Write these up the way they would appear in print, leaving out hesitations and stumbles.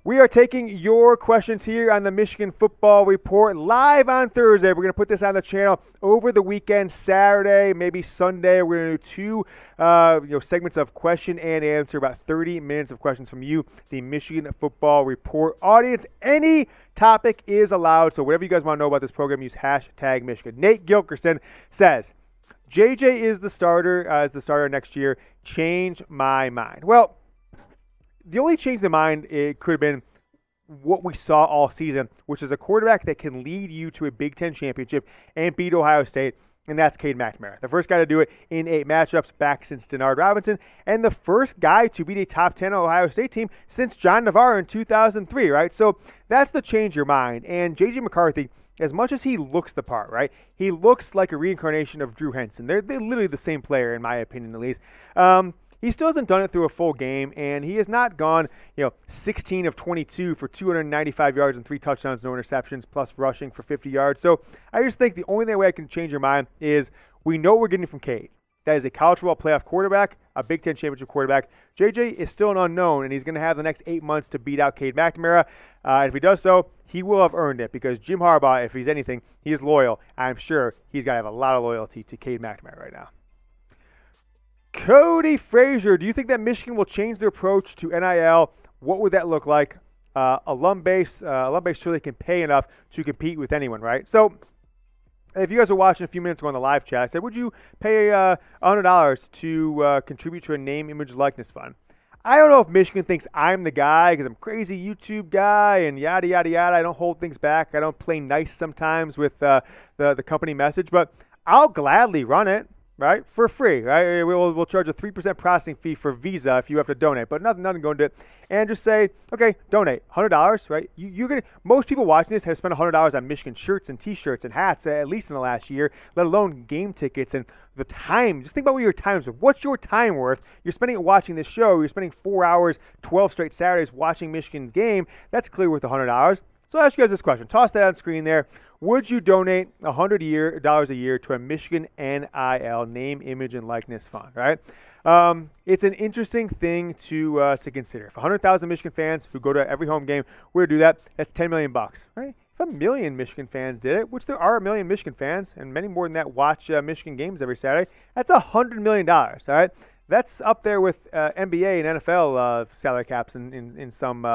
We are taking your questions here on the Michigan Football Report live on Thursday. We're going to put this on the channel over the weekend, Saturday, maybe Sunday. We're going to do two segments of question and answer, about 30 minutes of questions from you, the Michigan Football Report audience. Any topic is allowed, so whatever you guys want to know about this program, use hashtag Michigan. Nate Gilkerson says, JJ is the starter as the starter next year. Change my mind. Well, the only change in mind, it could have been what we saw all season, which is a quarterback that can lead you to a Big Ten championship and beat Ohio State, and that's Cade McNamara. The first guy to do it in 8 matchups back since Denard Robinson, and the first guy to beat a top 10 Ohio State team since John Navarre in 2003, right? So that's the change your mind. And JJ McCarthy, as much as he looks the part, right? He looks like a reincarnation of Drew Henson. They're literally the same player, in my opinion, at least. He still hasn't done it through a full game, and he has not gone, 16 of 22 for 295 yards and 3 touchdowns, no interceptions, plus rushing for 50 yards. So I just think the only way I can change your mind is we know what we're getting from Cade. That is a college football playoff quarterback, a Big Ten championship quarterback. JJ is still an unknown, and he's going to have the next 8 months to beat out Cade McNamara. And if he does so, he will have earned it, because Jim Harbaugh, if he's anything, he is loyal. I'm sure he's got to have a lot of loyalty to Cade McNamara right now. Cody Frazier, do you think that Michigan will change their approach to NIL? What would that look like? Alum base surely can pay enough to compete with anyone, right? So if you guys are watching a few minutes ago on the live chat, I said, would you pay $100 to contribute to a name, image, likeness fund? I don't know if Michigan thinks I'm the guy because I'm a crazy YouTube guy and yada, yada, yada. I don't hold things back. I don't play nice sometimes with the company message, but I'll gladly run it. Right, for free, right? We'll charge a 3% processing fee for Visa if you have to donate, but nothing going to it. And just say, okay, donate $100, right? You're gonna. Most people watching this have spent $100 on Michigan shirts and T-shirts and hats, at least in the last year, let alone game tickets and the time. Just think about what your time's worth. What's your time worth? You're spending it watching this show. You're spending 4 hours, 12 straight Saturdays watching Michigan's game. That's clearly worth $100. So I'll ask you guys this question. Toss that on screen there. Would you donate $100 a year to a Michigan NIL name, image, and likeness fund? Right? It's an interesting thing to consider. If 100,000 Michigan fans who go to every home game were to do that, that's $10 million, right? If a million Michigan fans did it, which there are a million Michigan fans, and many more than that watch Michigan games every Saturday, that's $100 million. All right, that's up there with NBA and NFL salary caps in some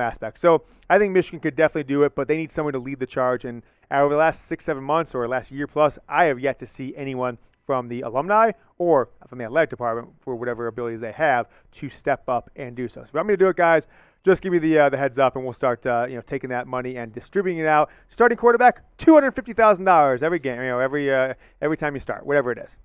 aspects. So I think Michigan could definitely do it, but they need someone to lead the charge. And over the last 6-7 months or last year plus, I have yet to see anyone from the alumni or from the athletic department, for whatever abilities they have, to step up and do so. So if you want me to do it, guys, just give me the heads up, and we'll start taking that money and distributing it out. Starting quarterback, $250,000 every game, every time you start, whatever it is.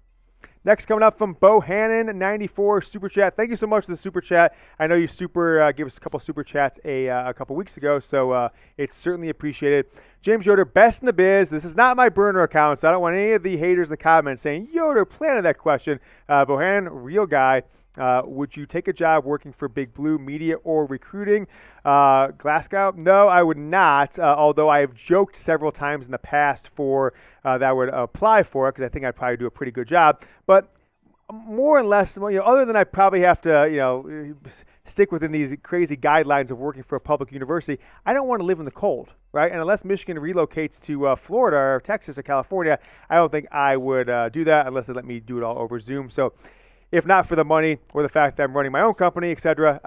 Next, coming up from Bohannon 94 Super Chat. Thank you so much for the Super Chat. I know you gave us a couple Super Chats a couple weeks ago, so it's certainly appreciated. James Yoder, best in the biz. This is not my burner account, so I don't want any of the haters in the comments saying, Yoder planted that question. Bohannon, real guy. Would you take a job working for Big Blue Media or recruiting? Glasgow? No, I would not, although I have joked several times in the past that I would apply for it because I think I'd probably do a pretty good job. But more or less, other than I probably have to, stick within these crazy guidelines of working for a public university, I don't want to live in the cold, right? And unless Michigan relocates to Florida or Texas or California, I don't think I would do that unless they let me do it all over Zoom. So if not for the money or the fact that I'm running my own company, etc.,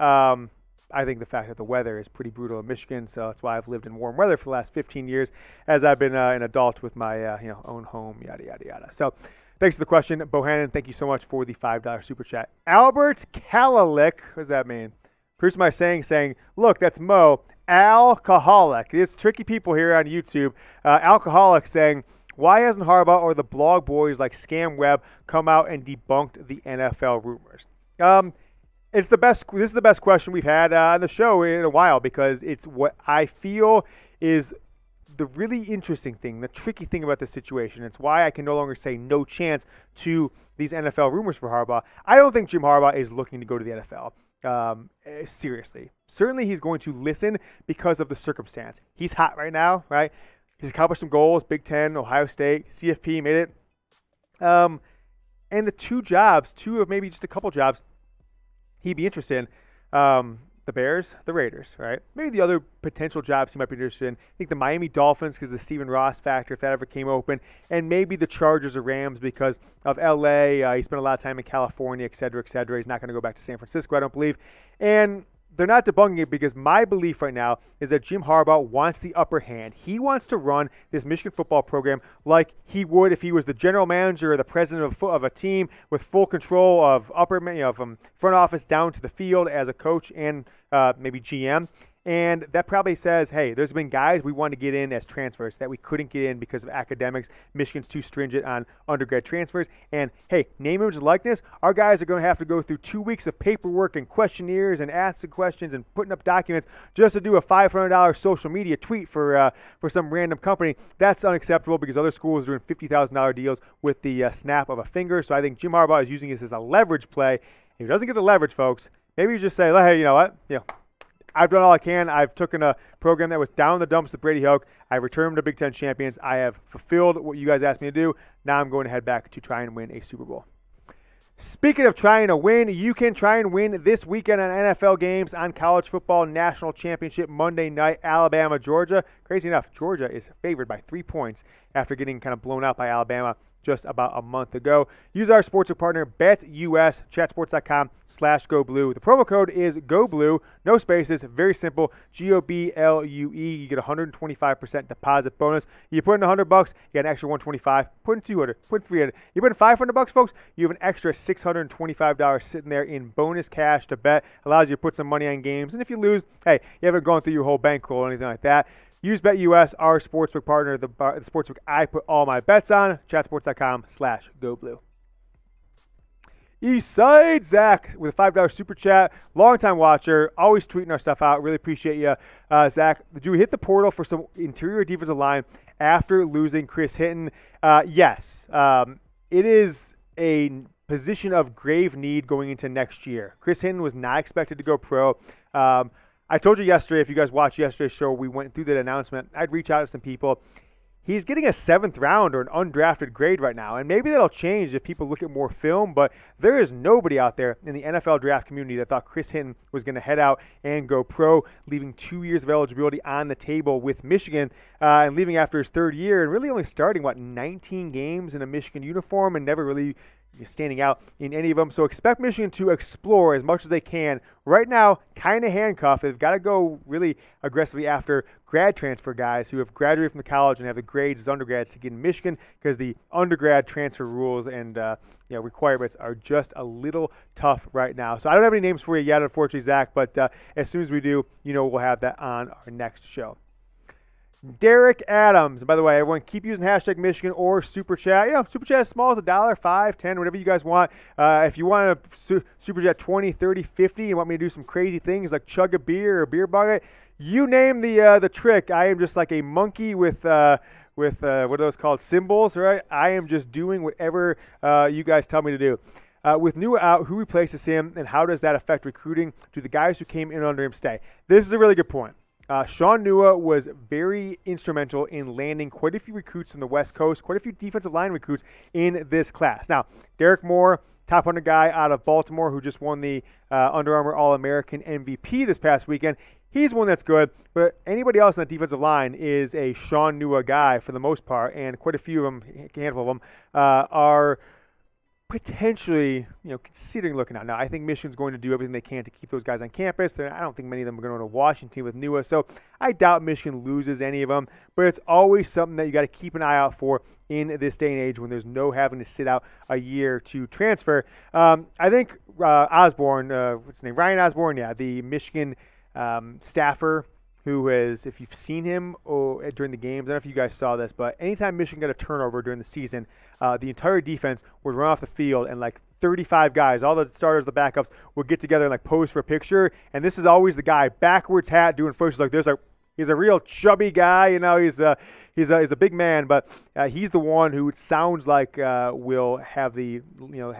I think the fact that the weather is pretty brutal in Michigan, so that's why I've lived in warm weather for the last 15 years as I've been an adult with my own home, yada, yada, yada. So thanks for the question, Bohannon. Thank you so much for the $5 Super Chat. Albert Kalalik, what does that mean? Here's my saying, look, that's Mo, alcoholic. There's tricky people here on YouTube. Alcoholic saying, why hasn't Harbaugh or the blog boys like Scam Web come out and debunked the NFL rumors? This is the best question we've had on the show in a while, because it's what I feel is the really interesting thing, the tricky thing about this situation. It's why I can no longer say no chance to these NFL rumors for Harbaugh. I don't think Jim Harbaugh is looking to go to the NFL. Seriously. Certainly he's going to listen because of the circumstance. He's hot right now, right? He's accomplished some goals, Big Ten, Ohio State, CFP made it. And the two of maybe just a couple jobs he'd be interested in, the Bears, the Raiders, right? Maybe the other potential jobs he might be interested in. I think the Miami Dolphins because of the Stephen Ross factor, if that ever came open, and maybe the Chargers or Rams because of L.A. He spent a lot of time in California, et cetera, et cetera. He's not going to go back to San Francisco, I don't believe. And they're not debunking it because my belief right now is that Jim Harbaugh wants the upper hand. He wants to run this Michigan football program like he would if he was the general manager or the president of a team with full control of from front office down to the field as a coach and maybe GM. And that probably says, hey, there's been guys we wanted to get in as transfers that we couldn't get in because of academics. Michigan's too stringent on undergrad transfers. And, hey, name, image, and likeness, our guys are going to have to go through 2 weeks of paperwork and questionnaires and asking questions and putting up documents just to do a $500 social media tweet for some random company. That's unacceptable because other schools are doing $50,000 deals with the snap of a finger. So I think Jim Harbaugh is using this as a leverage play. If he doesn't get the leverage, folks, maybe you just say, hey, you know what? I've done all I can. I've taken a program that was down in the dumps with Brady Hoke. I've returned them to Big Ten champions. I have fulfilled what you guys asked me to do. Now I'm going to head back to try and win a Super Bowl. Speaking of trying to win, you can try and win this weekend on NFL games on College Football National Championship Monday night, Alabama, Georgia. Crazy enough, Georgia is favored by 3 points after getting kind of blown out by Alabama just about a month ago. Use our sportsbook partner, BetUS, chatsports.com/GoBlue. The promo code is GoBlue, no spaces, very simple, GOBLUE. You get a 125% deposit bonus. You put in $100, you get an extra $125. Put in $200, put in $300. You put in $500, folks, you have an extra $625 sitting there in bonus cash to bet. Allows you to put some money on games. And if you lose, hey, you haven't gone through your whole bankroll or anything like that. Use BetUS, our sportsbook partner, the sportsbook I put all my bets on, chatsports.com/GoBlue. Eastside Zach with a $5 super chat. Longtime watcher, always tweeting our stuff out. Really appreciate you, Zach. Did you hit the portal for some interior defensive line after losing Chris Hinton? Yes. It is a position of grave need going into next year. Chris Hinton was not expected to go pro. I told you yesterday, if you guys watched yesterday's show, we went through that announcement. I'd reach out to some people. He's getting a 7th round or an undrafted grade right now, and maybe that'll change if people look at more film, but there is nobody out there in the NFL draft community that thought Chris Hinton was going to head out and go pro, leaving 2 years of eligibility on the table with Michigan, and leaving after his 3rd year, and really only starting, 19 games in a Michigan uniform and never really standing out in any of them. So expect Michigan to explore as much as they can. Right now, kind of handcuffed. They've got to go really aggressively after grad transfer guys who have graduated from the college and have the grades as undergrads to get in Michigan because the undergrad transfer rules and requirements are just a little tough right now. So I don't have any names for you yet, unfortunately, Zach, but as soon as we do, we'll have that on our next show. Derek Adams. By the way, everyone keep using hashtag Michigan or Super Chat. Super Chat as small as $1, $5, $10, whatever you guys want. If you want to Super Chat 20, 30, 50 and want me to do some crazy things like chug a beer or beer bucket, you name the trick. I am just like a monkey with what are those called? Symbols, right? I am just doing whatever you guys tell me to do. With Nua out, who replaces him and how does that affect recruiting? Do the guys who came in under him stay? This is a really good point. Shaun Nua was very instrumental in landing quite a few recruits from the West Coast, quite a few defensive line recruits in this class. Now, Derek Moore, top 100 guy out of Baltimore who just won the Under Armour All-American MVP this past weekend. He's one that's good, but anybody else on that defensive line is a Shaun Nua guy for the most part, and quite a few of them, a handful of them, are potentially, considering looking out. Now, I think Michigan's going to do everything they can to keep those guys on campus. I don't think many of them are going to go to Washington with Nua, so I doubt Michigan loses any of them, but it's always something that you got to keep an eye out for in this day and age when there's no having to sit out a year to transfer. I think Osborne, what's his name? Ryan Osborne, the Michigan staffer who has, if you've seen him during the games, I don't know if you guys saw this, but anytime Michigan got a turnover during the season, the entire defense would run off the field and 35 guys, all the starters, the backups, would get together and pose for a picture. And this is always the guy, backwards hat, doing photos like this. He's a real chubby guy, he's a big man, but he's the one who it sounds like will have the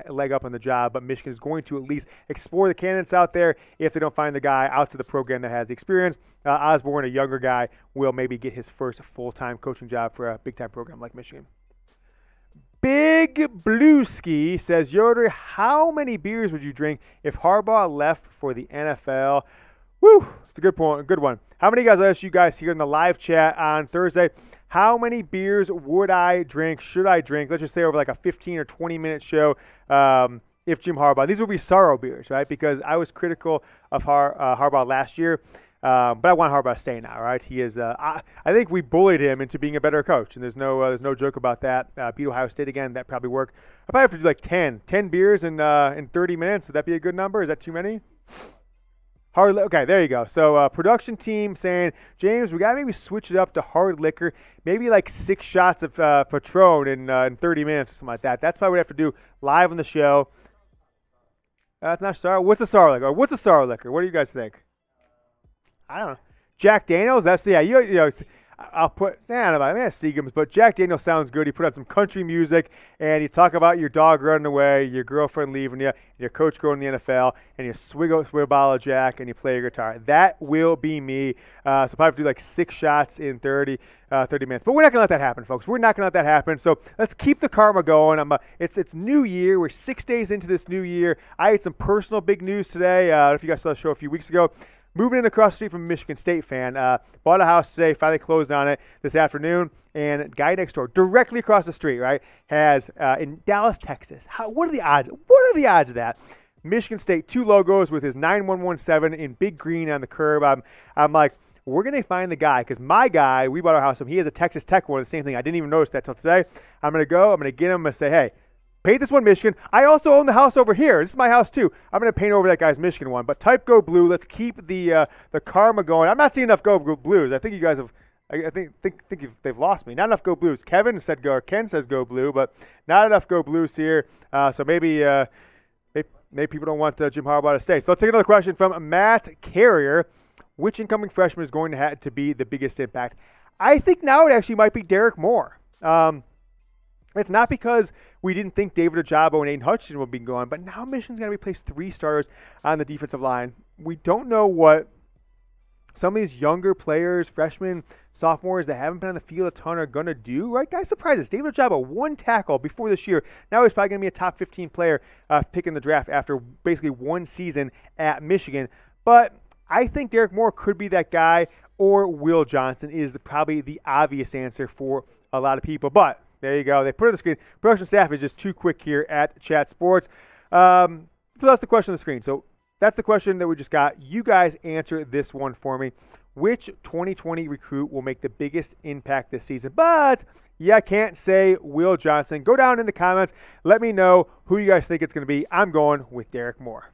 leg up on the job. But Michigan is going to at least explore the candidates out there if they don't find the guy outside the program that has the experience. Osborne, a younger guy, will maybe get his first full-time coaching job for a big-time program like Michigan. Big Blueski says, Yoder, how many beers would you drink if Harbaugh left for the NFL? Woo! It's a good point, a good one. How many guys, I asked you guys here in the live chat on Thursday, how many beers would I drink, should I drink, let's just say over like a 15 or 20-minute show, if Jim Harbaugh, these would be sorrow beers, right? Because I was critical of Harbaugh last year, but I want Harbaugh to stay now, right? He is, I think we bullied him into being a better coach, and there's no joke about that. Beat Ohio State again, that probably work. I probably have to do like 10 beers in 30 minutes. Would that be a good number? Is that too many? Okay, there you go. So production team saying, James, we got to maybe switch it up to hard liquor, maybe like 6 shots of Patron in 30 minutes or something like that. That's probably what we have to do live on the show. That's not sour. What's a sour liquor? What's a sour liquor? What do you guys think? I don't know. Jack Daniels? That's, yeah, you know, I'll put, I don't know, I mean, Seagram's, but Jack Daniels sounds good. You put on some country music, and you talk about your dog running away, your girlfriend leaving you, your coach going to the NFL, and you swig a bottle of Jack, and you play your guitar. That will be me. So probably do like 6 shots in 30 minutes. But we're not going to let that happen, folks. We're not going to let that happen. So let's keep the karma going. It's New Year. We're 6 days into this new year. I had some personal big news today. If you guys saw the show a few weeks ago, moving in across the street from a Michigan State fan. Bought a house today, finally closed on it this afternoon. And guy next door, directly across the street, right, has in Dallas, Texas. What are the odds? What are the odds of that? Michigan State, 2 logos with his 9117 in big green on the curb. I'm like, we're going to find the guy, because my guy, we bought our house from, he has a Texas Tech one, the same thing. I didn't even notice that till today. I'm going to go, I'm going to get him, I'm going to say, hey, paint this one Michigan. I also own the house over here. This is my house too. I'm going to paint over that guy's Michigan one. But type go blue. Let's keep the karma going. I'm not seeing enough go blues. I think you guys have. I think they've lost me. Not enough go blues. Kevin said go. Or Ken says go blue, but not enough go blues here. So maybe people don't want Jim Harbaugh to stay. So let's take another question from Matt Carrier. Which incoming freshman is going to have to be the biggest impact? I think now it actually might be Derek Moore. It's not because we didn't think David Ojabo and Aiden Hutchinson would be gone, but now Michigan's going to replace 3 starters on the defensive line. We don't know what some of these younger players, freshmen, sophomores that haven't been on the field a ton are going to do, right? Guys, surprises. David Ojabo, 1 tackle before this year. Now he's probably going to be a top 15 player pick in the draft after basically 1 season at Michigan. But I think Derek Moore could be that guy, or Will Johnson is probably the obvious answer for a lot of people. But there you go. They put it on the screen. Production staff is just too quick here at Chat Sports. So that's the question on the screen. So that's the question that we just got. You guys answer this one for me. Which 2020 recruit will make the biggest impact this season? But yeah, I can't say Will Johnson. Go down in the comments. Let me know who you guys think it's going to be. I'm going with Derek Moore.